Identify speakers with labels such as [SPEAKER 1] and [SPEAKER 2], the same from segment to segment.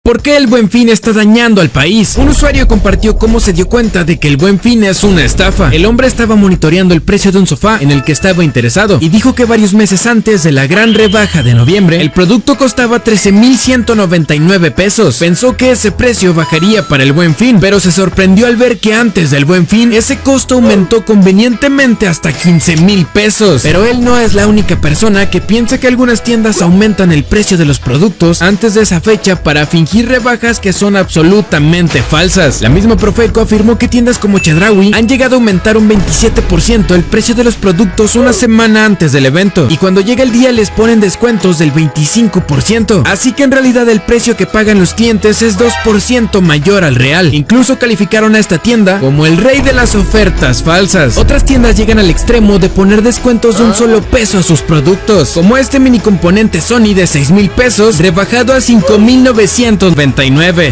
[SPEAKER 1] ¿Por qué el Buen Fin está dañando al país? Un usuario compartió cómo se dio cuenta de que el Buen Fin es una estafa. El hombre estaba monitoreando el precio de un sofá en el que estaba interesado y dijo que varios meses antes de la gran rebaja de noviembre, el producto costaba 13,199 pesos. Pensó que ese precio bajaría para el Buen Fin, pero se sorprendió al ver que antes del Buen Fin, ese costo aumentó convenientemente hasta 15,000 pesos. Pero él no es la única persona que piensa que algunas tiendas aumentan el precio de los productos antes de esa fecha para fingir rebajas que son absolutamente falsas. La misma Profeco afirmó que tiendas como Chedraui han llegado a aumentar un 27% el precio de los productos una semana antes del evento, y cuando llega el día les ponen descuentos del 25%, así que en realidad el precio que pagan los clientes es 2% mayor al real. Incluso calificaron a esta tienda como el rey de las ofertas falsas. Otras tiendas llegan al extremo de poner descuentos de un solo peso a sus productos, como este mini componente Sony de 6,000 pesos rebajado a 5,999.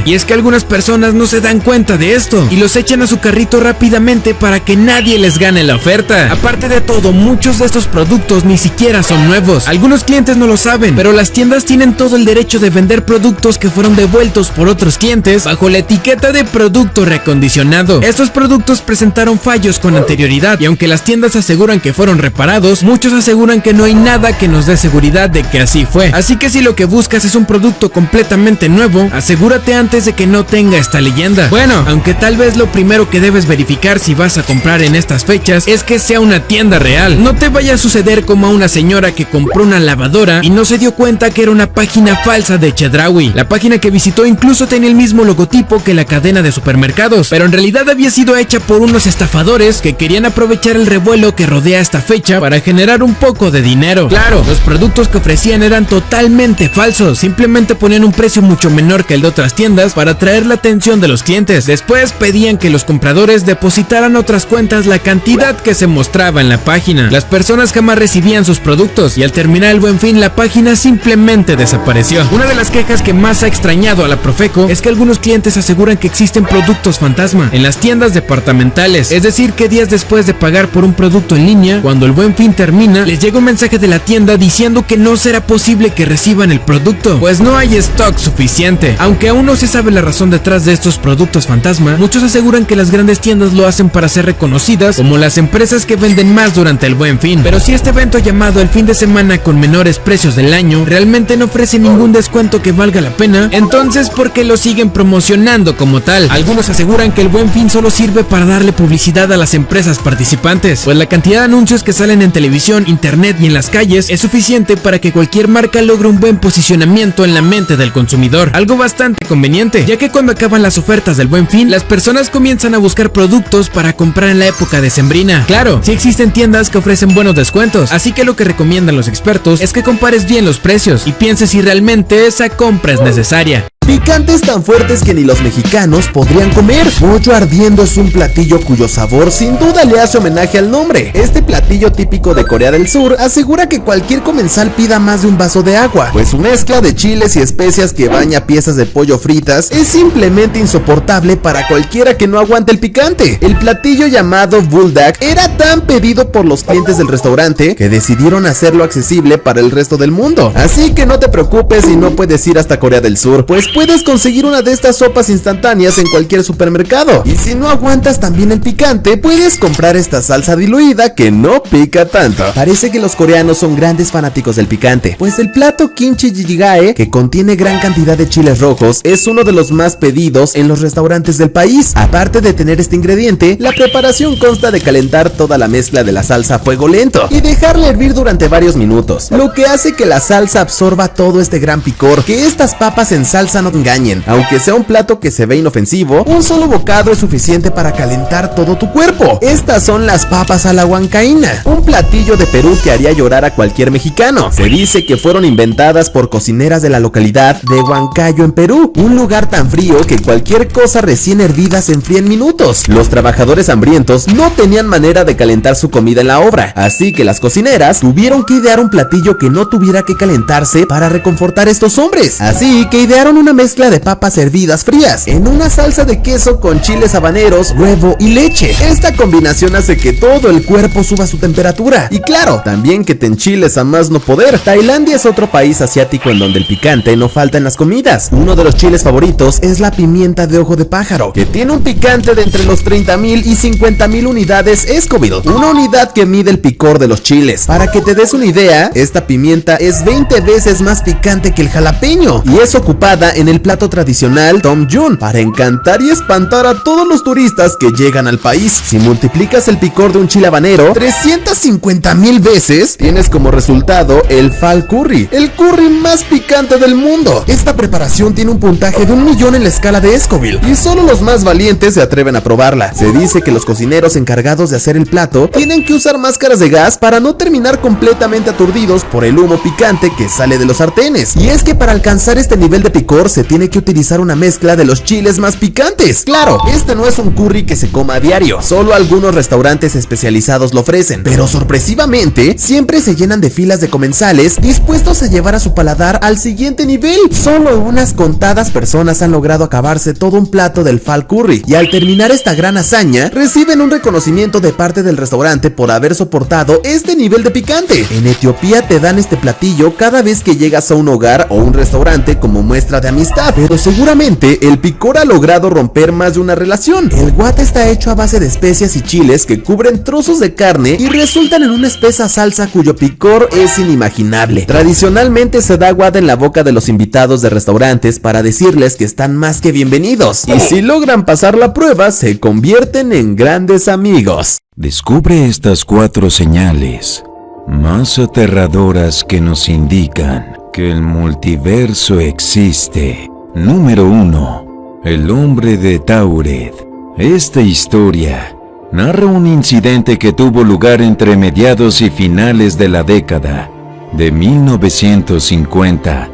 [SPEAKER 1] Y es que algunas personas no se dan cuenta de esto y los echan a su carrito rápidamente para que nadie les gane la oferta. Aparte de todo, muchos de estos productos ni siquiera son nuevos. Algunos clientes no lo saben, pero las tiendas tienen todo el derecho de vender productos que fueron devueltos por otros clientes bajo la etiqueta de producto reacondicionado. Estos productos presentaron fallos con anterioridad y aunque las tiendas aseguran que fueron reparados, muchos aseguran que no hay nada que nos dé seguridad de que así fue. Así que si lo que buscas es un producto completamente nuevo, asegúrate antes de que no tenga esta leyenda. Bueno, aunque tal vez lo primero que debes verificar si vas a comprar en estas fechas es que sea una tienda real. No te vaya a suceder como a una señora que compró una lavadora y no se dio cuenta que era una página falsa de Chedraui. La página que visitó incluso tenía el mismo logotipo que la cadena de supermercados, pero en realidad había sido hecha por unos estafadores que querían aprovechar el revuelo que rodea esta fecha para generar un poco de dinero. Claro, los productos que ofrecían eran totalmente falsos, simplemente ponían un precio mucho menor que el de otras tiendas para atraer la atención de los clientes. Después pedían que los compradores depositaran a otras cuentas la cantidad que se mostraba en la página. Las personas jamás recibían sus productos y al terminar el Buen Fin la página simplemente desapareció. Una de las quejas que más ha extrañado a la Profeco es que algunos clientes aseguran que existen productos fantasma en las tiendas departamentales, es decir que días después de pagar por un producto en línea, cuando el Buen Fin termina, les llega un mensaje de la tienda diciendo que no será posible que reciban el producto, pues no hay stock suficiente. Aunque aún no se sabe la razón detrás de estos productos fantasma, muchos aseguran que las grandes tiendas lo hacen para ser reconocidas como las empresas que venden más durante el Buen Fin. Pero si este evento llamado el fin de semana con menores precios del año realmente no ofrece ningún descuento que valga la pena, entonces ¿por qué lo siguen promocionando como tal? Algunos aseguran que el Buen Fin solo sirve para darle publicidad a las empresas participantes, pues la cantidad de anuncios que salen en televisión, internet y en las calles es suficiente para que cualquier marca logre un buen posicionamiento en la mente del consumidor, algo bastante conveniente, ya que cuando acaban las ofertas del Buen Fin, las personas comienzan a buscar productos para comprar en la época decembrina. Claro, sí existen tiendas que ofrecen buenos descuentos, así que lo que recomiendan los expertos es que compares bien los precios y pienses si realmente esa compra es necesaria.
[SPEAKER 2] Picantes tan fuertes que ni los mexicanos podrían comer. Pollo ardiendo es un platillo cuyo sabor sin duda le hace homenaje al nombre. Este platillo típico de Corea del Sur asegura que cualquier comensal pida más de un vaso de agua, pues su mezcla de chiles y especias que baña piezas de pollo fritas es simplemente insoportable para cualquiera que no aguante el picante. El platillo llamado buldak era tan pedido por los clientes del restaurante que decidieron hacerlo accesible para el resto del mundo. Así que no te preocupes si no puedes ir hasta Corea del Sur, pues puedes conseguir una de estas sopas instantáneas en cualquier supermercado. Y si no aguantas también el picante, puedes comprar esta salsa diluida que no pica tanto. Parece que los coreanos son grandes fanáticos del picante, pues el plato kimchi jjigae, que contiene gran cantidad de chiles rojos, es uno de los más pedidos en los restaurantes del país. Aparte de tener este ingrediente, la preparación consta de calentar toda la mezcla de la salsa a fuego lento y dejarla hervir durante varios minutos, lo que hace que la salsa absorba todo este gran picor. Que estas papas en salsa no engañen, aunque sea un plato que se ve inofensivo, un solo bocado es suficiente para calentar todo tu cuerpo. Estas son las papas a la huancaína, un platillo de Perú que haría llorar a cualquier mexicano. Se dice que fueron inventadas por cocineras de la localidad de Huancayo en Perú, un lugar tan frío que cualquier cosa recién hervida se enfría en minutos. Los trabajadores hambrientos no tenían manera de calentar su comida en la obra, así que las cocineras tuvieron que idear un platillo que no tuviera que calentarse para reconfortar a estos hombres. Así que idearon una mezcla de papas hervidas frías en una salsa de queso con chiles habaneros, huevo y leche. Esta combinación hace que todo el cuerpo suba su temperatura y claro, también que te enchiles a más no poder. Tailandia es otro país asiático en donde el picante no falta en las comidas. Uno de los chiles favoritos es la pimienta de ojo de pájaro, que tiene un picante de entre los 30,000 y 50,000 unidades Scoville, una unidad que mide el picor de los chiles. Para que te des una idea, esta pimienta es 20 veces más picante que el jalapeño y es ocupada en el plato tradicional Tom Yum para encantar y espantar a todos los turistas que llegan al país. Si multiplicas el picor de un chile habanero 350,000 veces, tienes como resultado el Pho Curry, el curry más picante del mundo. Esta preparación tiene un puntaje de 1,000,000 en la escala de Scoville y solo los más valientes se atreven a probarla. Se dice que los cocineros encargados de hacer el plato tienen que usar máscaras de gas para no terminar completamente aturdidos por el humo picante que sale de los sartenes. Y es que para alcanzar este nivel de picor se tiene que utilizar una mezcla de los chiles más picantes. Claro, este no es un curry que se coma a diario, solo algunos restaurantes especializados lo ofrecen, pero sorpresivamente siempre se llenan de filas de comensales dispuestos a llevar a su paladar al siguiente nivel. Solo unas contadas personas han logrado acabarse todo un plato del Pho Curry y al terminar esta gran hazaña reciben un reconocimiento de parte del restaurante por haber soportado este nivel de picante. En Etiopía te dan este platillo cada vez que llegas a un hogar o un restaurante como muestra de amistad, pero seguramente el picor ha logrado romper más de una relación. El guate está hecho a base de especias y chiles que cubren trozos de carne y resultan en una espesa salsa cuyo picor es inimaginable. Tradicionalmente se da guata en la boca de los invitados de restaurantes para decirles que están más que bienvenidos y si logran pasar la prueba se convierten en grandes amigos.
[SPEAKER 3] Descubre estas 4 señales más aterradoras que nos indican que el multiverso existe. Número 1. El hombre de Tauret. Esta historia narra un incidente que tuvo lugar entre mediados y finales de la década de 1950.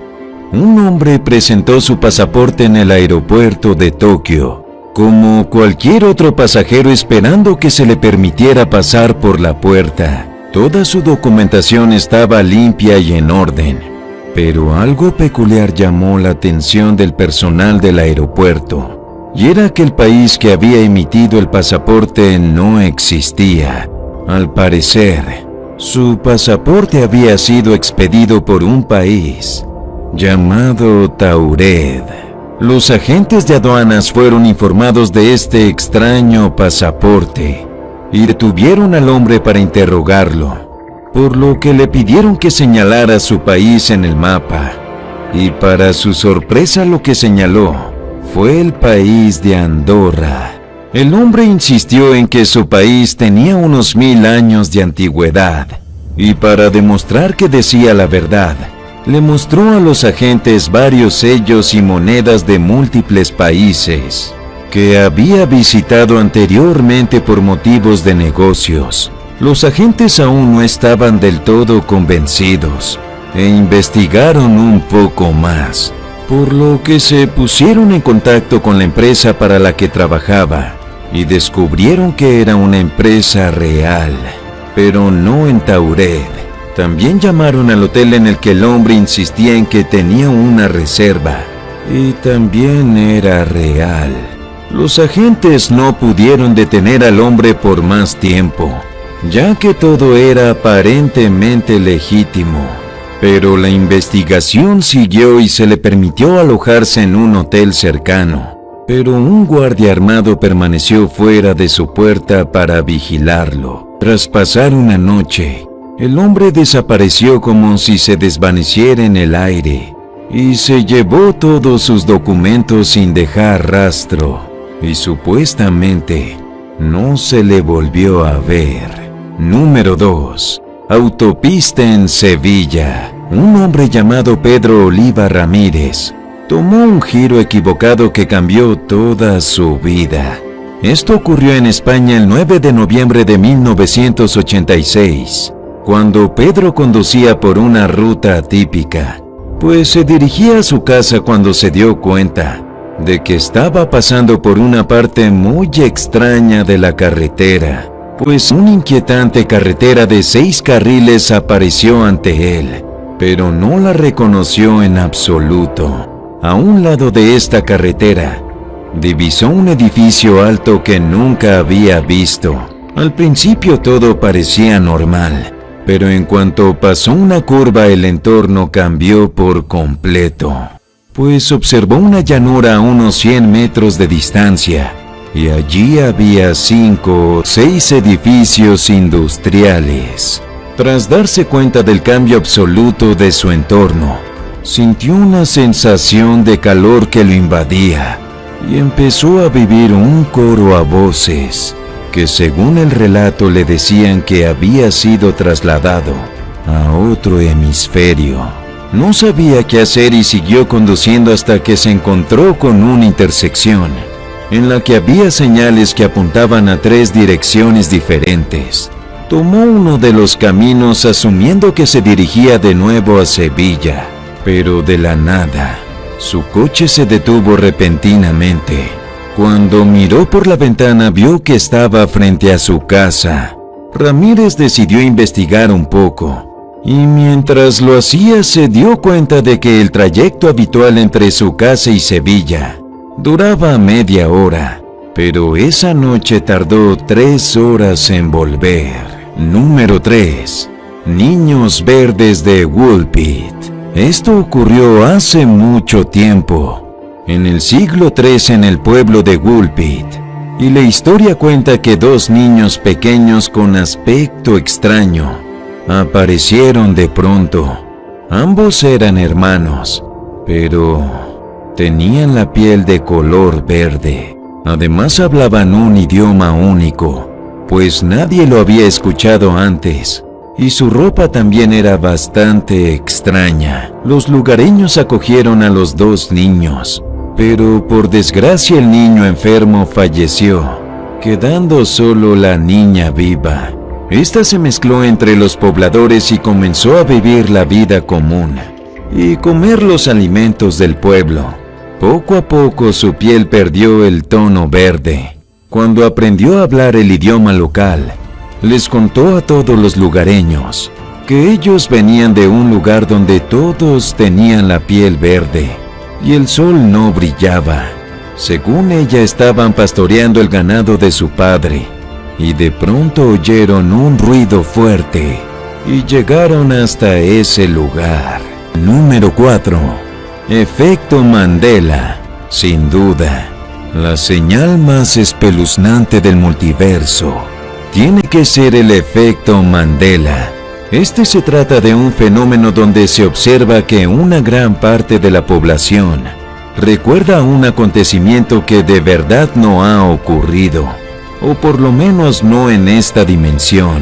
[SPEAKER 3] Un hombre presentó su pasaporte en el aeropuerto de Tokio, como cualquier otro pasajero esperando que se le permitiera pasar por la puerta. Toda su documentación estaba limpia y en orden, pero algo peculiar llamó la atención del personal del aeropuerto, y era que el país que había emitido el pasaporte no existía. Al parecer, su pasaporte había sido expedido por un país llamado Tauret. Los agentes de aduanas fueron informados de este extraño pasaporte y detuvieron al hombre para interrogarlo, por lo que le pidieron que señalara su país en el mapa. Y para su sorpresa lo que señaló fue el país de Andorra. El hombre insistió en que su país tenía unos 1000 años de antigüedad, y para demostrar que decía la verdad, le mostró a los agentes varios sellos y monedas de múltiples países que había visitado anteriormente por motivos de negocios. Los agentes aún no estaban del todo convencidos e investigaron un poco más, por lo que se pusieron en contacto con la empresa para la que trabajaba y descubrieron que era una empresa real, pero no en Tauret. También llamaron al hotel en el que el hombre insistía en que tenía una reserva, y también era real. Los agentes no pudieron detener al hombre por más tiempo, ya que todo era aparentemente legítimo. Pero la investigación siguió y se le permitió alojarse en un hotel cercano. Pero un guardia armado permaneció fuera de su puerta para vigilarlo. Tras pasar una noche, el hombre desapareció como si se desvaneciera en el aire y se llevó todos sus documentos sin dejar rastro. Y supuestamente no se le volvió a ver. Número 2. Autopista en Sevilla. Un hombre llamado Pedro Oliva Ramírez tomó un giro equivocado que cambió toda su vida. Esto ocurrió en España el 9 de noviembre de 1986, cuando Pedro conducía por una ruta atípica, pues se dirigía a su casa cuando se dio cuenta de que estaba pasando por una parte muy extraña de la carretera, pues una inquietante carretera de 6 carriles apareció ante él, pero no la reconoció en absoluto. A un lado de esta carretera, divisó un edificio alto que nunca había visto. Al principio todo parecía normal, pero en cuanto pasó una curva el entorno cambió por completo, pues observó una llanura a unos 100 metros de distancia, y allí había 5 o 6 edificios industriales. Tras darse cuenta del cambio absoluto de su entorno, sintió una sensación de calor que lo invadía y empezó a vivir un coro a voces que, según el relato, le decían que había sido trasladado a otro hemisferio. No sabía qué hacer y siguió conduciendo hasta que se encontró con una intersección en la que había señales que apuntaban a 3 direcciones diferentes. Tomó uno de los caminos asumiendo que se dirigía de nuevo a Sevilla, pero de la nada, su coche se detuvo repentinamente. Cuando miró por la ventana vio que estaba frente a su casa. Ramírez decidió investigar un poco, y mientras lo hacía se dio cuenta de que el trayecto habitual entre su casa y Sevilla duraba media hora, pero esa noche tardó 3 horas en volver. Número 3. Niños verdes de Woolpit. Esto ocurrió hace mucho tiempo, en el siglo III en el pueblo de Woolpit, y la historia cuenta que 2 niños pequeños con aspecto extraño aparecieron de pronto. Ambos eran hermanos, pero tenían la piel de color verde. Además hablaban un idioma único, pues nadie lo había escuchado antes, y su ropa también era bastante extraña. Los lugareños acogieron a los 2 niños, pero por desgracia el niño enfermo falleció, quedando solo la niña viva. Esta se mezcló entre los pobladores y comenzó a vivir la vida común y comer los alimentos del pueblo. Poco a poco su piel perdió el tono verde. Cuando aprendió a hablar el idioma local, les contó a todos los lugareños que ellos venían de un lugar donde todos tenían la piel verde y el sol no brillaba. Según ella, estaban pastoreando el ganado de su padre y de pronto oyeron un ruido fuerte y llegaron hasta ese lugar. Número 4. Efecto Mandela. Sin duda, la señal más espeluznante del multiverso tiene que ser el efecto Mandela. Este se trata de un fenómeno donde se observa que una gran parte de la población recuerda un acontecimiento que de verdad no ha ocurrido, o por lo menos no en esta dimensión.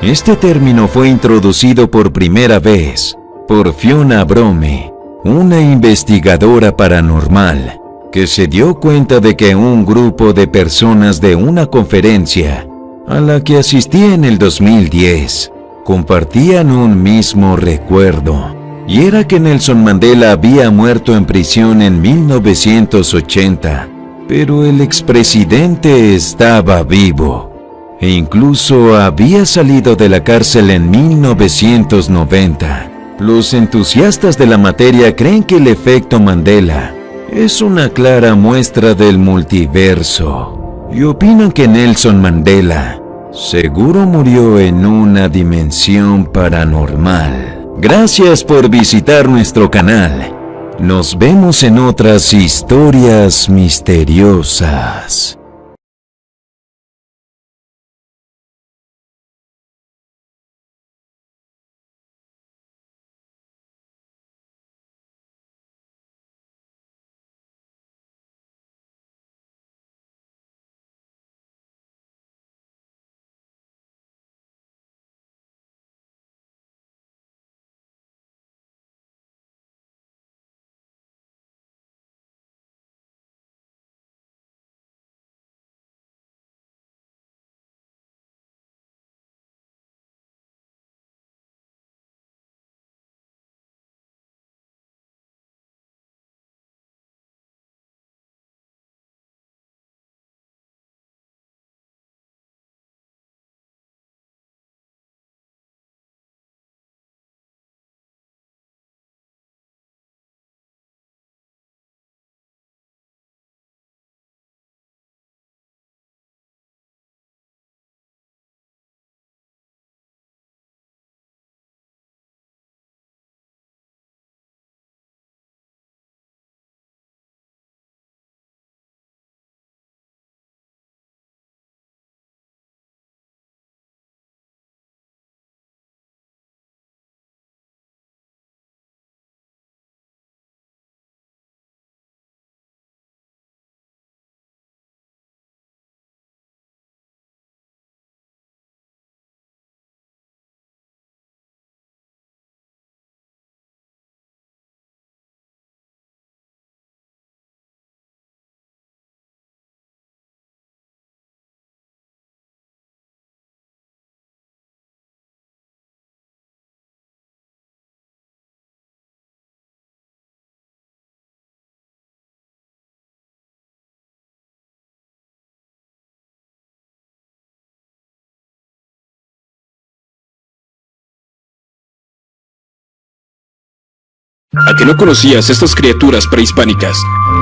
[SPEAKER 3] Este término fue introducido por primera vez por Fiona Brome, una investigadora paranormal, que se dio cuenta de que un grupo de personas de una conferencia a la que asistía en el 2010 compartían un mismo recuerdo, y era que Nelson Mandela había muerto en prisión en 1980, pero el expresidente estaba vivo e incluso había salido de la cárcel en 1990. Los entusiastas de la materia creen que el efecto Mandela es una clara muestra del multiverso y opinan que Nelson Mandela seguro murió en una dimensión paranormal. Gracias por visitar nuestro canal. Nos vemos en otras historias misteriosas.
[SPEAKER 4] ¿A que no conocías estas criaturas prehispánicas?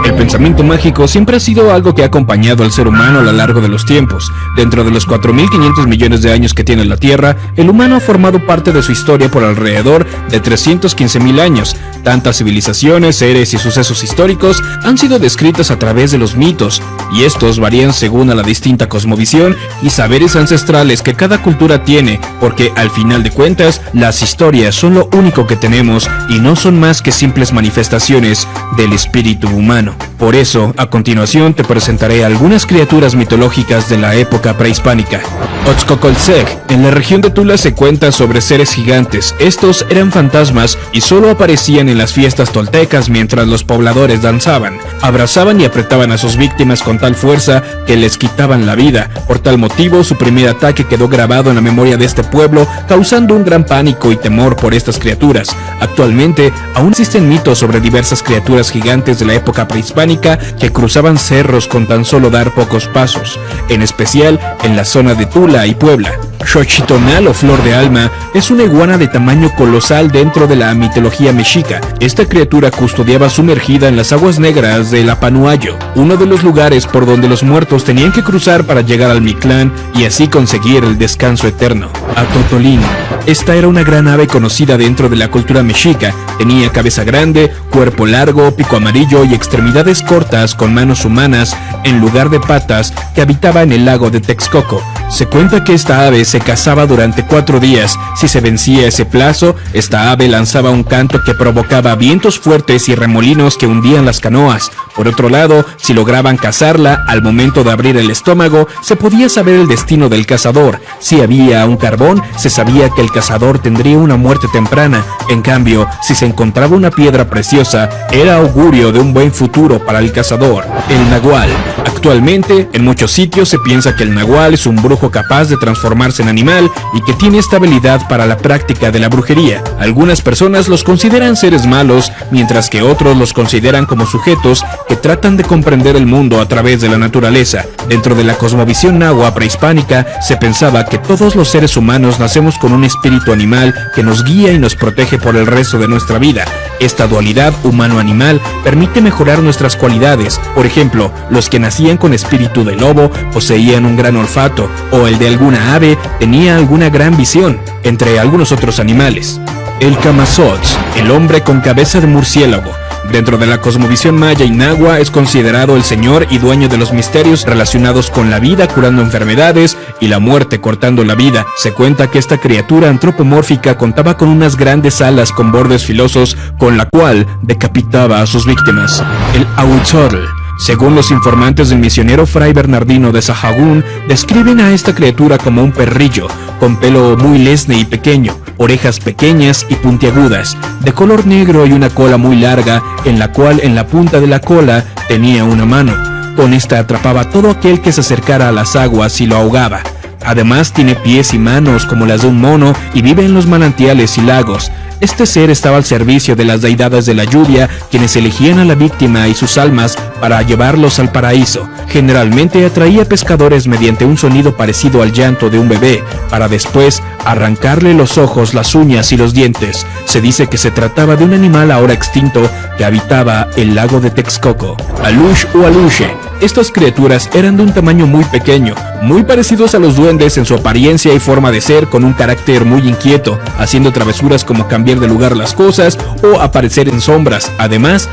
[SPEAKER 4] El pensamiento mágico siempre ha sido algo que ha acompañado al ser humano a lo largo de los tiempos. Dentro de los 4.500 millones de años que tiene la Tierra, el humano ha formado parte de su historia por alrededor de 315.000 años. Tantas civilizaciones, seres y sucesos históricos han sido descritas a través de los mitos, y estos varían según a la distinta cosmovisión y saberes ancestrales que cada cultura tiene, porque al final de cuentas, las historias son lo único que tenemos y no son más que simples manifestaciones del espíritu humano. Por eso, a continuación te presentaré algunas criaturas mitológicas de la época prehispánica. Otzcocolzec. En la región de Tula se cuenta sobre seres gigantes. Estos eran fantasmas y solo aparecían en las fiestas toltecas mientras los pobladores danzaban. Abrazaban y apretaban a sus víctimas con tal fuerza que les quitaban la vida. Por tal motivo, su primer ataque quedó grabado en la memoria de este pueblo, causando un gran pánico y temor por estas criaturas. Actualmente, aún existen mitos sobre diversas criaturas gigantes de la época prehispánica que cruzaban cerros con tan solo dar pocos pasos, en especial en la zona de Tula y Puebla. Xochitonal o Flor de Alma es una iguana de tamaño colosal dentro de la mitología mexica. Esta criatura custodiaba sumergida en las aguas negras del Apanuayo, uno de los lugares por donde los muertos tenían que cruzar para llegar al Mictlán y así conseguir el descanso eterno. Atotolín. Esta era una gran ave conocida dentro de la cultura mexica. Tenía cabeza grande, cuerpo largo, pico amarillo y extremidades cortas con manos humanas en lugar de patas, que habitaba en el lago de Texcoco. Se cuenta que esta ave se cazaba durante 4 días. Si se vencía ese plazo, esta ave lanzaba un canto que provocaba vientos fuertes y remolinos que hundían las canoas. Por otro lado, si lograban cazarla, al momento de abrir el estómago, se podía saber el destino del cazador. Si había un carbón, se sabía que el cazador tendría una muerte temprana. En cambio, si se encontraba una piedra preciosa, era augurio de un buen futuro para el cazador. El nahual. Actualmente, en muchos sitios se piensa que el nahual es un brujo capaz de transformarse en animal y que tiene esta habilidad para la práctica de la brujería. Algunas personas los consideran seres malos, mientras que otros los consideran como sujetos que tratan de comprender el mundo a través de la naturaleza. Dentro de la cosmovisión nahua prehispánica, se pensaba que todos los seres humanos nacemos con un espíritu animal que nos guía y nos protege por el resto de nuestra vida. Esta dualidad humano-animal permite mejorar nuestras cualidades. Por ejemplo, los que nacían con espíritu de lobo poseían un gran olfato, o el de alguna ave tenía alguna gran visión, entre algunos otros animales. El Camazotz, el hombre con cabeza de murciélago. Dentro de la cosmovisión maya y nahua es considerado el señor y dueño de los misterios relacionados con la vida curando enfermedades y la muerte cortando la vida. Se cuenta que esta criatura antropomórfica contaba con unas grandes alas con bordes filosos con la cual decapitaba a sus víctimas. El Ahuitzotl. Según los informantes del misionero Fray Bernardino de Sahagún, describen a esta criatura como un perrillo, con pelo muy lesne y pequeño, orejas pequeñas y puntiagudas, de color negro y una cola muy larga, en la cual en la punta de la cola tenía una mano. Con esta atrapaba a todo aquel que se acercara a las aguas y lo ahogaba. Además tiene pies y manos como las de un mono y vive en los manantiales y lagos. Este ser estaba al servicio de las deidades de la lluvia, quienes elegían a la víctima y sus almas para llevarlos al paraíso. Generalmente atraía pescadores mediante un sonido parecido al llanto de un bebé, para después arrancarle los ojos, las uñas y los dientes. Se dice que se trataba de un animal ahora extinto que habitaba el lago de Texcoco. Alush o Aluche. Estas criaturas eran de un tamaño muy pequeño, muy parecidos a los duendes en su apariencia y forma de ser, con un carácter muy inquieto, haciendo travesuras como cambiar de lugar las cosas o aparecer en sombras. Además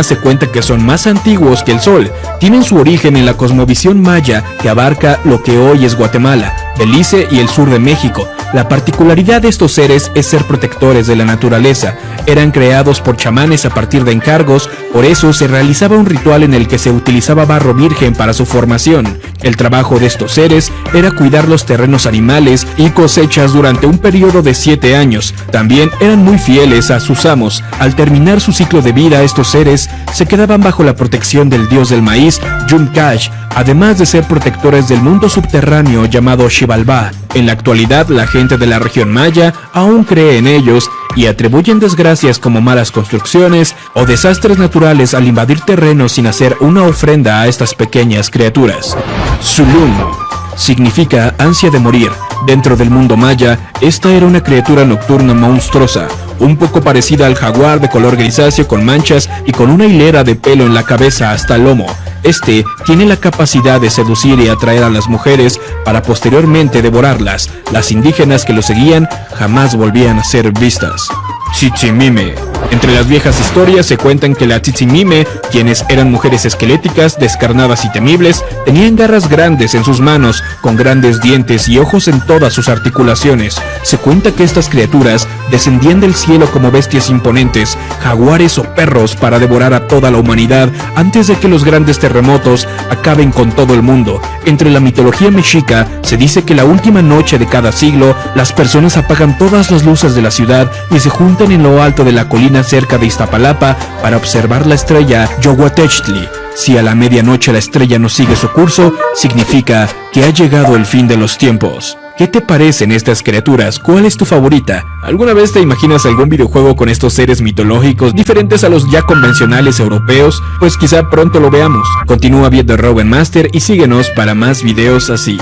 [SPEAKER 4] se cuenta que son más antiguos que el sol. Tienen su origen en la cosmovisión maya, que abarca lo que hoy es Guatemala, Belice y el sur de México. La particularidad de estos seres es ser protectores de la naturaleza. Eran creados por chamanes a partir de encargos, por eso se realizaba un ritual en el que se utilizaba barro virgen para su formación. El trabajo de estos seres era cuidar los terrenos animales y cosechas durante un periodo de 7 años. También eran muy fieles a sus amos. Al terminar su ciclo de vida, estos seres se quedaban bajo la protección del dios del maíz, Yumkash, además de ser protectores del mundo subterráneo llamado Xibalbá. En la actualidad, la gente de la región maya aún cree en ellos y atribuyen desgracias como malas construcciones o desastres naturales al invadir terrenos sin hacer una ofrenda a estas pequeñas criaturas. Zulum. significa ansia de morir. Dentro del mundo maya, esta era una criatura nocturna monstruosa, un poco parecida al jaguar de color grisáceo con manchas y con una hilera de pelo en la cabeza hasta el lomo. Este tiene la capacidad de seducir y atraer a las mujeres para posteriormente devorarlas. Las indígenas que lo seguían jamás volvían a ser vistas. Tzitzimime. Entre las viejas historias se cuentan que la Tzitzimime, quienes eran mujeres esqueléticas, descarnadas y temibles, tenían garras grandes en sus manos, con grandes dientes y ojos en todas sus articulaciones. Se cuenta que estas criaturas descendían del cielo como bestias imponentes, jaguares o perros, para devorar a toda la humanidad antes de que los grandes terremotos acaben con todo el mundo. Entre la mitología mexica se dice que la última noche de cada siglo, las personas apagan todas las luces de la ciudad y se juntan en lo alto de la colina cerca de Iztapalapa para observar la estrella Yohuatechtli. Si a la medianoche la estrella no sigue su curso, significa que ha llegado el fin de los tiempos. ¿Qué te parecen estas criaturas? ¿Cuál es tu favorita? ¿Alguna vez te imaginas algún videojuego con estos seres mitológicos diferentes a los ya convencionales europeos? Pues quizá pronto lo veamos. Continúa viendo Rowan Master y síguenos para más videos así.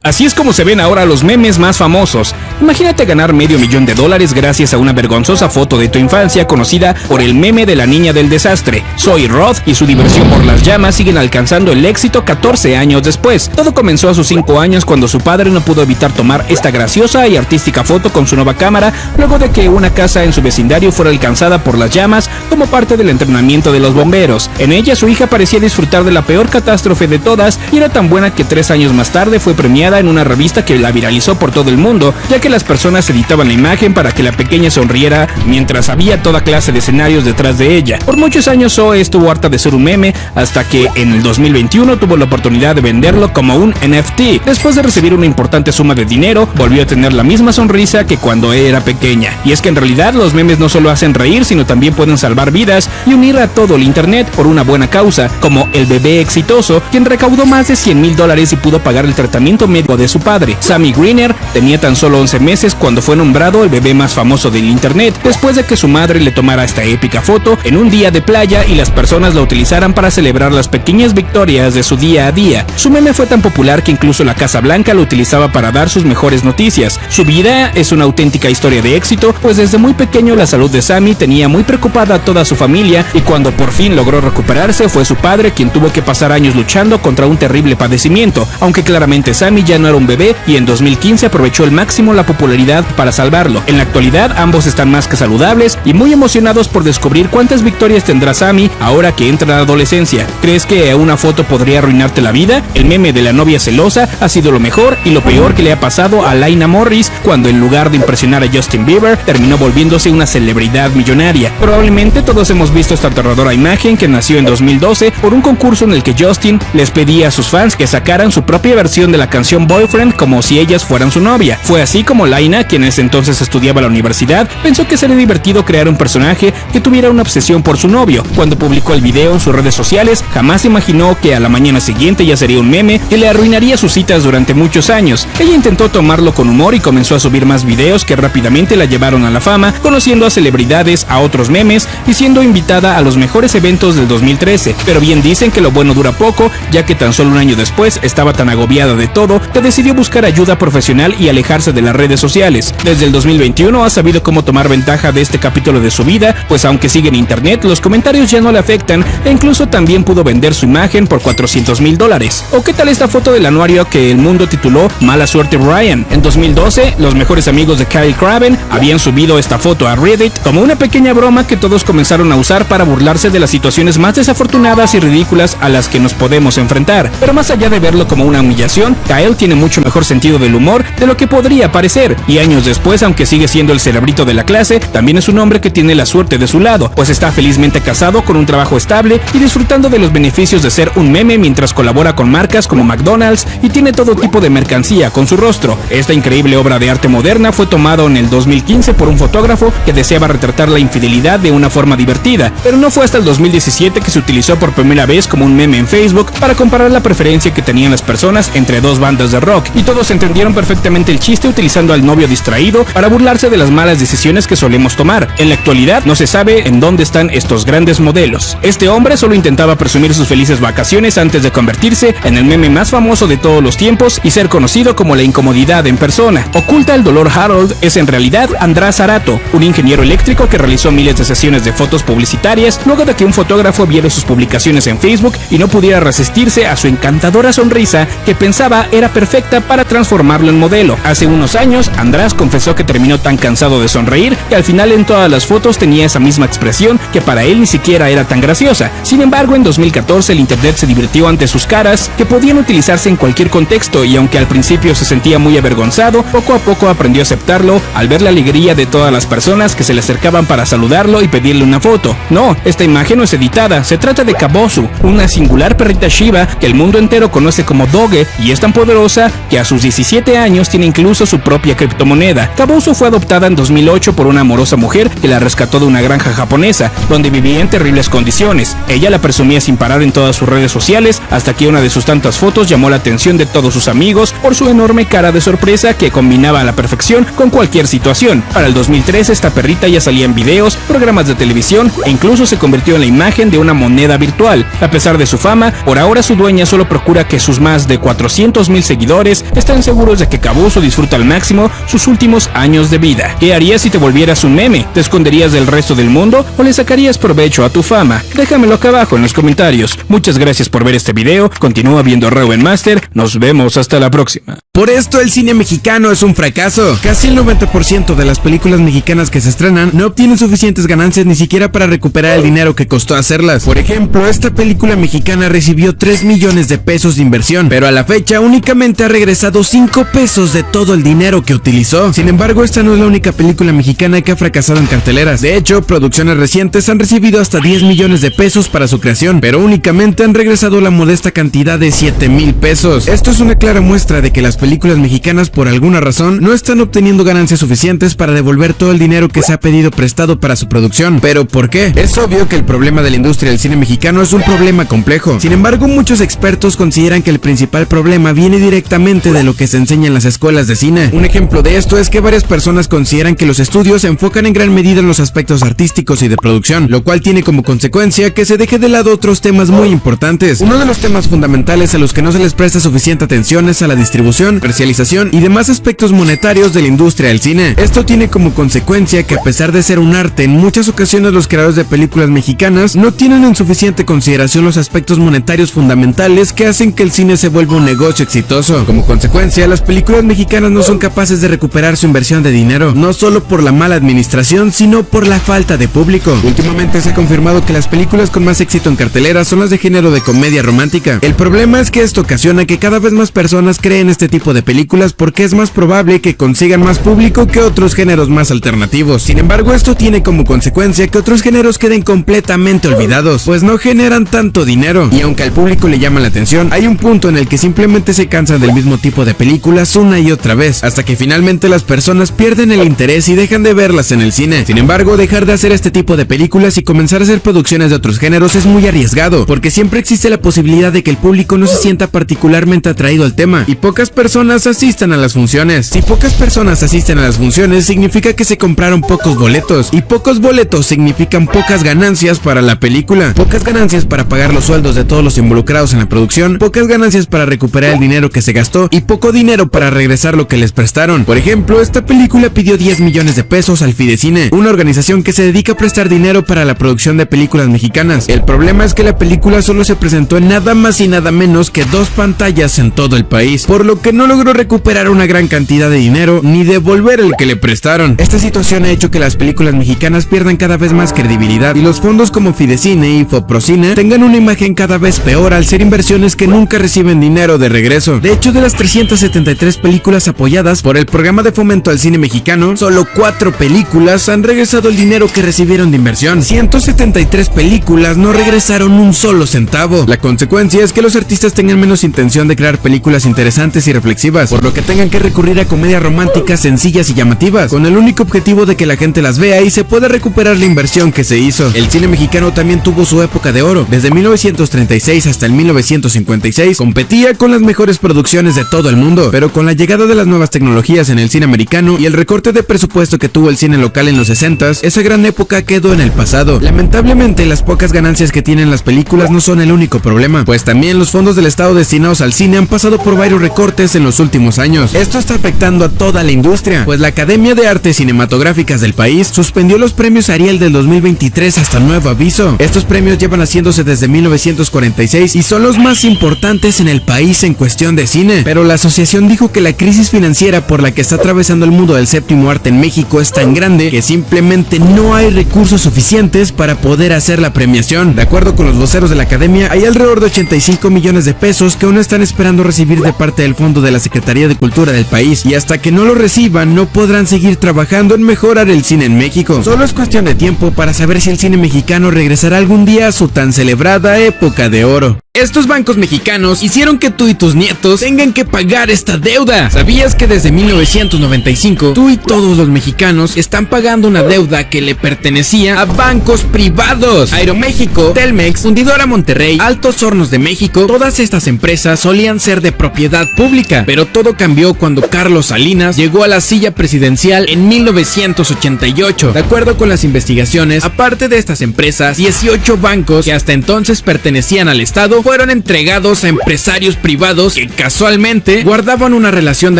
[SPEAKER 4] Así es como se ven ahora los memes más famosos. Imagínate ganar $500,000 gracias a una vergonzosa foto de tu infancia conocida por el meme de la niña del desastre. Zoe Roth y su diversión por las llamas siguen alcanzando el éxito 14 años después. Todo comenzó a sus 5 años cuando su padre no pudo evitar tomar esta graciosa y artística foto con su nueva cámara luego de que una casa en su vecindario fuera alcanzada por las llamas como parte del entrenamiento de los bomberos. En ella su hija parecía disfrutar de la peor catástrofe de todas y era tan buena que 3 años más tarde fue premiada en una revista que la viralizó por todo el mundo, ya que las personas editaban la imagen para que la pequeña sonriera mientras había toda clase de escenarios detrás de ella. Por muchos años Zoe estuvo harta de ser un meme hasta que en el 2021 tuvo la oportunidad de venderlo como un NFT. Después de recibir una importante suma de dinero, volvió a tener la misma sonrisa que cuando era pequeña. Y es que en realidad los memes no solo hacen reír, sino también pueden salvar vidas y unir a todo el internet por una buena causa, como el bebé exitoso, quien recaudó más de $100,000 y pudo pagar el tratamiento médico de su padre. Sammy Greener tenía tan solo 11 meses cuando fue nombrado el bebé más famoso del internet, después de que su madre le tomara esta épica foto en un día de playa y las personas la utilizaran para celebrar las pequeñas victorias de su día a día. Su meme fue tan popular que incluso la Casa Blanca lo utilizaba para dar sus mejores noticias. Su vida es una auténtica historia de éxito, pues desde muy pequeño la salud de Sammy tenía muy preocupada a toda su familia y cuando por fin logró recuperarse fue su padre quien tuvo que pasar años luchando contra un terrible padecimiento, aunque claramente Sammy ya no era un bebé y en 2015 aprovechó al máximo la popularidad para salvarlo. En la actualidad ambos están más que saludables y muy emocionados por descubrir cuántas victorias tendrá Sammy ahora que entra a la adolescencia. ¿Crees que una foto podría arruinarte la vida? El meme de la novia celosa ha sido lo mejor y lo peor que le ha pasado a Laina Morris cuando en lugar de impresionar a Justin Bieber terminó volviéndose una celebridad millonaria. Probablemente todos hemos visto esta aterradora imagen que nació en 2012 por un concurso en el que Justin les pedía a sus fans que sacaran su propia versión de la canción Boyfriend como si ellas fueran su novia. Fue así como Laina, quien en ese entonces estudiaba la universidad, pensó que sería divertido crear un personaje que tuviera una obsesión por su novio. Cuando publicó el video en sus redes sociales, jamás imaginó que a la mañana siguiente ya sería un meme que le arruinaría sus citas durante muchos años. Ella intentó tomarlo con humor y comenzó a subir más videos que rápidamente la llevaron a la fama, conociendo a celebridades, a otros memes y siendo invitada a los mejores eventos del 2013. Pero bien dicen que lo bueno dura poco, ya que tan solo un año después estaba tan agobiada de todo que decidió buscar ayuda profesional y alejarse de las redes sociales. Desde el 2021 ha sabido cómo tomar ventaja de este capítulo de su vida, pues aunque sigue en internet, los comentarios ya no le afectan e incluso también pudo vender su imagen por $400,000. ¿O qué tal esta foto del anuario que el mundo tituló Mala Suerte Brian? En 2012, los mejores amigos de Kyle Craven habían subido esta foto a Reddit como una pequeña broma que todos comenzaron a usar para burlarse de las situaciones más desafortunadas y ridículas a las que nos podemos enfrentar. Pero más allá de verlo como una humillación, Kyle tiene mucho mejor sentido del humor de lo que podría parecer, y años después, aunque sigue siendo el cerebrito de la clase, también es un hombre que tiene la suerte de su lado, pues está felizmente casado con un trabajo estable y disfrutando de los beneficios de ser un meme mientras colabora con marcas como McDonald's y tiene todo tipo de mercancía con su rostro. Esta increíble obra de arte moderna fue tomado en el 2015 por un fotógrafo que deseaba retratar la infidelidad de una forma divertida, pero no fue hasta el 2017 que se utilizó por primera vez como un meme en Facebook para comparar la preferencia que tenían las personas entre dos bandas bandas de rock, y todos entendieron perfectamente el chiste utilizando al novio distraído para burlarse de las malas decisiones que solemos tomar. En la actualidad no se sabe en dónde están estos grandes modelos. Este hombre solo intentaba presumir sus felices vacaciones antes de convertirse en el meme más famoso de todos los tiempos y ser conocido como la incomodidad en persona. Oculta el dolor Harold es en realidad András Arato, un ingeniero eléctrico que realizó miles de sesiones de fotos publicitarias luego de que un fotógrafo viera sus publicaciones en Facebook y no pudiera resistirse a su encantadora sonrisa que pensaba era perfecta para transformarlo en modelo. Hace unos años, András confesó que terminó tan cansado de sonreír que al final en todas las fotos tenía esa misma expresión que para él ni siquiera era tan graciosa. Sin embargo, en 2014 el internet se divirtió ante sus caras que podían utilizarse en cualquier contexto, y aunque al principio se sentía muy avergonzado, poco a poco aprendió a aceptarlo al ver la alegría de todas las personas que se le acercaban para saludarlo y pedirle una foto. No, esta imagen no es editada, se trata de Kabosu, una singular perrita Shiba que el mundo entero conoce como Doge, y es tan poderosa que a sus 17 años tiene incluso su propia criptomoneda. Kabosu fue adoptada en 2008 por una amorosa mujer que la rescató de una granja japonesa, donde vivía en terribles condiciones. Ella la presumía sin parar en todas sus redes sociales, hasta que una de sus tantas fotos llamó la atención de todos sus amigos por su enorme cara de sorpresa que combinaba a la perfección con cualquier situación. Para el 2013 esta perrita ya salía en videos, programas de televisión e incluso se convirtió en la imagen de una moneda virtual. A pesar de su fama, por ahora su dueña solo procura que sus más de 400,000 seguidores estén seguros de que Kabosu disfruta al máximo sus últimos años de vida. ¿Qué harías si te volvieras un meme? ¿Te esconderías del resto del mundo o le sacarías provecho a tu fama? Déjamelo acá abajo en los comentarios. Muchas gracias por ver este video, continúa viendo Raven Master, nos vemos hasta la próxima.
[SPEAKER 1] Por esto el cine mexicano es un fracaso. Casi el 90% de las películas mexicanas que se estrenan no obtienen suficientes ganancias ni siquiera para recuperar el dinero que costó hacerlas. Por ejemplo, esta película mexicana recibió 3 millones de pesos de inversión, pero a la fecha únicamente ha regresado 5 pesos de todo el dinero que utilizó. Sin embargo, esta no es la única película mexicana que ha fracasado en carteleras. De hecho, producciones recientes han recibido hasta 10 millones de pesos para su creación, pero únicamente han regresado la modesta cantidad de 7,000 pesos. Esto es una clara muestra de que las películas mexicanas por alguna razón no están obteniendo ganancias suficientes para devolver todo el dinero que se ha pedido prestado para su producción. ¿Pero por qué? Es obvio que el problema de la industria del cine mexicano es un problema complejo. Sin embargo, muchos expertos consideran que el principal problema viene directamente de lo que se enseña en las escuelas de cine. Un ejemplo de esto es que varias personas consideran que los estudios se enfocan en gran medida en los aspectos artísticos y de producción, lo cual tiene como consecuencia que se deje de lado otros temas muy importantes. Uno de los temas fundamentales a los que no se les presta suficiente atención es a la distribución, comercialización y demás aspectos monetarios de la industria del cine. Esto tiene como consecuencia que a pesar de ser un arte, en muchas ocasiones los creadores de películas mexicanas no tienen en suficiente consideración los aspectos monetarios fundamentales que hacen que el cine se vuelva un negocio exitoso. Como consecuencia, las películas mexicanas no son capaces de recuperar su inversión de dinero, no solo por la mala administración, sino por la falta de público. Últimamente se ha confirmado que las películas con más éxito en cartelera son las de género de comedia romántica. El problema es que esto ocasiona que cada vez más personas creen este tipo de películas porque es más probable que consigan más público que otros géneros más alternativos. Sin embargo, esto tiene como consecuencia que otros géneros queden completamente olvidados, pues no generan tanto dinero. Y aunque al público le llama la atención, hay un punto en el que simplemente se cansan del mismo tipo de películas una y otra vez, hasta que finalmente las personas pierden el interés y dejan de verlas en el cine. Sin embargo, dejar de hacer este tipo de películas y comenzar a hacer producciones de otros géneros es muy arriesgado, porque siempre existe la posibilidad de que el público no se sienta particularmente atraído al tema y pocas personas asistan a las funciones. Si pocas personas asisten a las funciones, significa que se compraron pocos boletos, y pocos boletos significan pocas ganancias para la película, pocas ganancias para pagar los sueldos de todos los involucrados en la producción, pocas ganancias para recuperar el dinero que se gastó y poco dinero para regresar lo que les prestaron. Por ejemplo, esta película pidió 10 millones de pesos al Fidecine, una organización que se dedica a prestar dinero para la producción de películas mexicanas. El problema es que la película solo se presentó en nada más y nada menos que 2 pantallas en todo el país, por lo que no logró recuperar una gran cantidad de dinero ni devolver el que le prestaron. Esta situación ha hecho que las películas mexicanas pierdan cada vez más credibilidad y los fondos como Fidecine y Foprocine tengan una imagen cada vez peor al ser inversiones que nunca reciben dinero de regreso. De hecho, de las 373 películas apoyadas por el programa de fomento al cine mexicano, solo 4 películas han regresado el dinero que recibieron de inversión. 173 películas no regresaron un solo centavo. La consecuencia es que los artistas tengan menos intención de crear películas interesantes y reflexivas, por lo que tengan que recurrir a comedias románticas sencillas y llamativas, con el único objetivo de que la gente las vea y se pueda recuperar la inversión que se hizo. El cine mexicano también tuvo su época de oro. Desde 1936 hasta el 1956 competía con las mejores producciones producciones de todo el mundo, pero con la llegada de las nuevas tecnologías en el cine americano y el recorte de presupuesto que tuvo el cine local en los 60s, esa gran época quedó en el pasado. Lamentablemente, las pocas ganancias que tienen las películas no son el único problema, pues también los fondos del estado destinados al cine han pasado por varios recortes en los últimos años. Esto está afectando a toda la industria, pues la Academia de Artes Cinematográficas del país suspendió los premios Ariel del 2023 hasta nuevo aviso. Estos premios llevan haciéndose desde 1946 y son los más importantes en el país en cuestión de cine, pero la asociación dijo que la crisis financiera por la que está atravesando el mundo del séptimo arte en México es tan grande que simplemente no hay recursos suficientes para poder hacer la premiación. De acuerdo con los voceros de la academia, hay alrededor de 85 millones de pesos que aún están esperando recibir de parte del fondo de la Secretaría de Cultura del país, y hasta que no lo reciban no podrán seguir trabajando en mejorar el cine en México. Solo es cuestión de tiempo para saber si el cine mexicano regresará algún día a su tan celebrada época de oro. Estos bancos mexicanos hicieron que tú y tus nietos tengan que pagar esta deuda. ¿Sabías que desde 1995 tú y todos los mexicanos están pagando una deuda que le pertenecía a bancos privados? Aeroméxico, Telmex, Fundidora Monterrey, Altos Hornos de México, todas estas empresas solían ser de propiedad pública, pero todo cambió cuando Carlos Salinas llegó a la silla presidencial en 1988. De acuerdo con las investigaciones, aparte de estas empresas, 18 bancos que hasta entonces pertenecían al Estado fueron entregados a empresarios privados que casualmente guardaban una relación de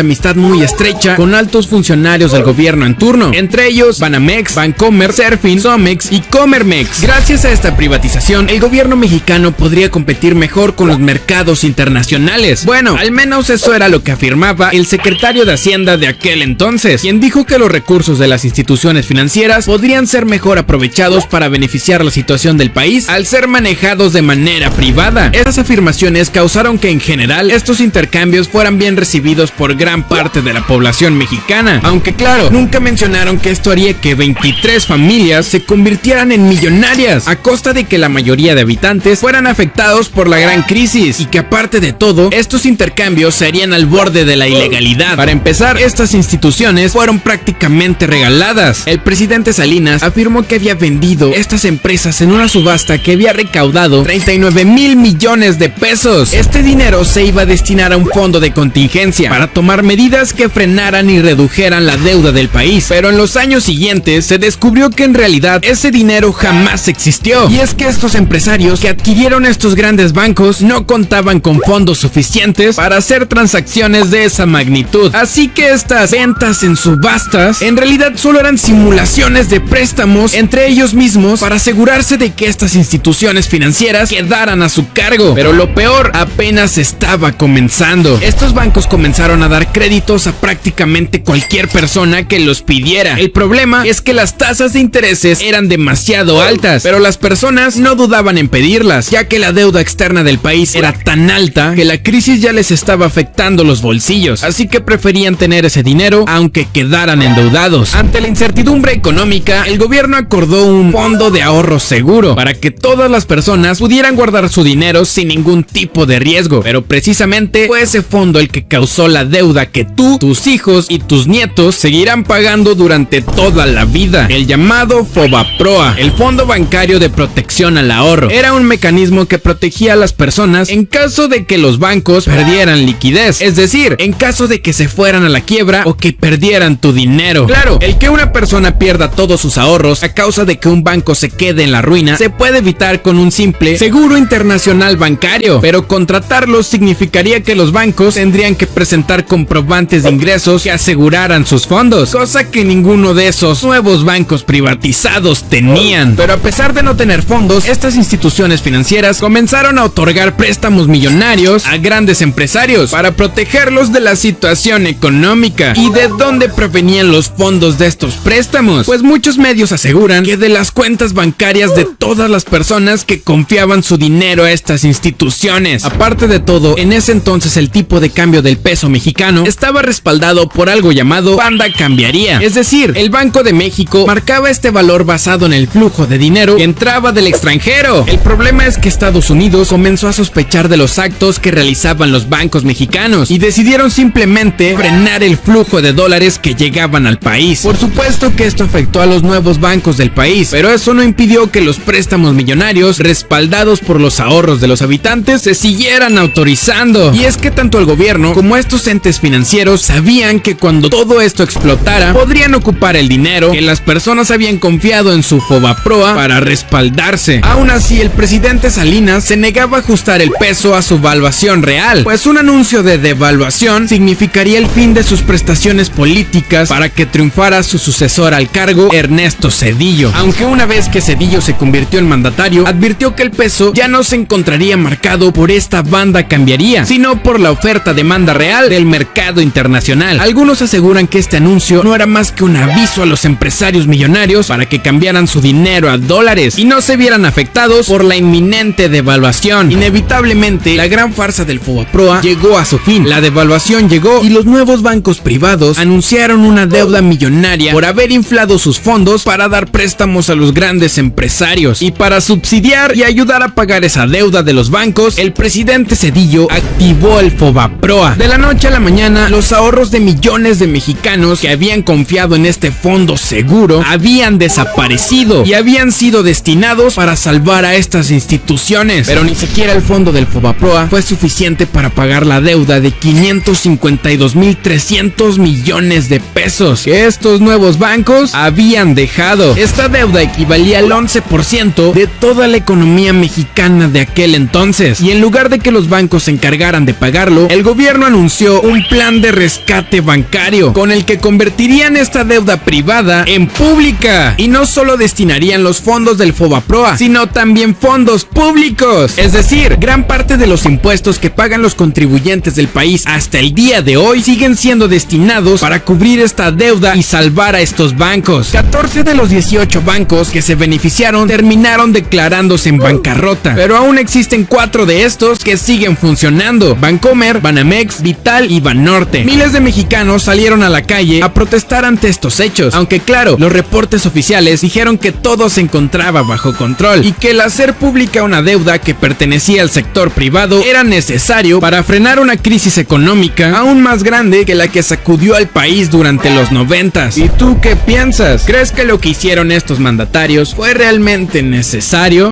[SPEAKER 1] amistad muy estrecha con altos funcionarios del gobierno en turno, entre ellos Banamex, Bancomer, Serfin, Somex y Comermex. Gracias a esta privatización, el gobierno mexicano podría competir mejor con los mercados internacionales. Bueno, al menos eso era lo que afirmaba el secretario de Hacienda de aquel entonces, quien dijo que los recursos de las instituciones financieras podrían ser mejor aprovechados para beneficiar la situación del país al ser manejados de manera privada. Estas afirmaciones causaron que en general estos intercambios fueran bien recibidos por gran parte de la población mexicana, aunque claro, nunca mencionaron que esto haría que 23 familias se convirtieran en millonarias a costa de que la mayoría de habitantes fueran afectados por la gran crisis, y que aparte de todo, estos intercambios serían al borde de la ilegalidad. Para empezar, estas instituciones fueron prácticamente regaladas. El presidente Salinas afirmó que había vendido estas empresas en una subasta que había recaudado 39,000 millones de pesos. Este dinero se iba a destinar a un fondo de contingencia para tomar medidas que frenaran y redujeran la deuda del país, pero en los años siguientes se descubrió que en realidad ese dinero jamás existió, y es que estos empresarios que adquirieron estos grandes bancos no contaban con fondos suficientes para hacer transacciones de esa magnitud, así que estas ventas en subastas en realidad solo eran simulaciones de préstamos entre ellos mismos para asegurarse de que estas instituciones financieras quedaran a su cargo. Pero lo peor apenas estaba comenzando. Estos bancos comenzaron a dar créditos a prácticamente cualquier persona que los pidiera. El problema es que las tasas de intereses eran demasiado altas, pero las personas no dudaban en pedirlas, ya que la deuda externa del país era tan alta que la crisis ya les estaba afectando los bolsillos, así que preferían tener ese dinero aunque quedaran endeudados. Ante la incertidumbre económica, el gobierno acordó un fondo de ahorro seguro para que todas las personas pudieran guardar su dinero sin ningún tipo de riesgo, pero precisamente fue ese fondo el que causó la deuda que tú, tus hijos y tus nietos seguirán pagando durante toda la vida, el llamado FOBAPROA, el Fondo Bancario de Protección al Ahorro. Era un mecanismo que protegía a las personas en caso de que los bancos perdieran liquidez, es decir, en caso de que se fueran a la quiebra o que perdieran tu dinero. Claro, el que una persona pierda todos sus ahorros a causa de que un banco se quede en la ruina se puede evitar con un simple seguro internacional bancario, pero contratarlos significaría que los bancos tendrían que presentar comprobantes de ingresos que aseguraran sus fondos, cosa que ninguno de esos nuevos bancos privatizados tenían. Pero a pesar de no tener fondos, estas instituciones financieras comenzaron a otorgar préstamos millonarios a grandes empresarios para protegerlos de la situación económica. ¿Y de dónde provenían los fondos de estos préstamos? Pues muchos medios aseguran que de las cuentas bancarias de todas las personas que confiaban su dinero a estas instituciones. Aparte de todo, en ese entonces el tipo de cambio del peso mexicano estaba respaldado por algo llamado banda cambiaría, es decir, el Banco de México marcaba este valor basado en el flujo de dinero que entraba del extranjero. El problema es que Estados Unidos comenzó a sospechar de los actos que realizaban los bancos mexicanos y decidieron simplemente frenar el flujo de dólares que llegaban al país. Por supuesto que esto afectó a los nuevos bancos del país, pero eso no impidió que los préstamos millonarios respaldados por los ahorros de los habitantes se siguieran autorizando. Y es que tanto el gobierno como estos entes financieros sabían que cuando todo esto explotara, podrían ocupar el dinero que las personas habían confiado en su Fobaproa para respaldarse. Aún así, el presidente Salinas se negaba a ajustar el peso a su valuación real, pues un anuncio de devaluación significaría el fin de sus prestaciones políticas para que triunfara su sucesor al cargo, Ernesto Zedillo. Aunque una vez que Zedillo se convirtió en mandatario, advirtió que el peso ya no se encontraría marcado por esta banda cambiaría, sino por la oferta-demanda real del mercado internacional. Algunos aseguran que este anuncio no era más que un aviso a los empresarios millonarios para que cambiaran su dinero a dólares y no se vieran afectados por la inminente devaluación. Inevitablemente, la gran farsa del Fobaproa llegó a su fin. La devaluación llegó y los nuevos bancos privados anunciaron una deuda millonaria por haber inflado sus fondos para dar préstamos a los grandes empresarios. Y para subsidiar y ayudar a pagar esa deuda de los bancos, el presidente Zedillo activó el Fobaproa. De la noche a la mañana, los ahorros de millones de mexicanos que habían confiado en este fondo seguro habían desaparecido y habían sido destinados para salvar a estas instituciones. Pero ni siquiera el fondo del Fobaproa fue suficiente para pagar la deuda de 552,300 millones de pesos que estos nuevos bancos habían dejado. Esta deuda equivalía al 11% de toda la economía mexicana de aquel entonces, y en lugar de que los bancos se encargaran de pagarlo, el gobierno anunció un plan de rescate bancario con el que convertirían esta deuda privada en pública, y no solo destinarían los fondos del Fobaproa, sino también fondos públicos. Es decir, gran parte de los impuestos que pagan los contribuyentes del país hasta el día de hoy siguen siendo destinados para cubrir esta deuda y salvar a estos bancos. 14 de los 18 bancos que se beneficiaron terminaron declarándose en bancarrota, pero aún existen 4 de estos que siguen funcionando: Bancomer, Banamex, Vital y Banorte. Miles de mexicanos salieron a la calle a protestar ante estos hechos, aunque claro, los reportes oficiales dijeron que todo se encontraba bajo control y que el hacer pública una deuda que pertenecía al sector privado era necesario para frenar una crisis económica aún más grande que la que sacudió al país durante los 90s. ¿Y tú qué piensas? ¿Crees que lo que hicieron estos mandatarios fue realmente necesario?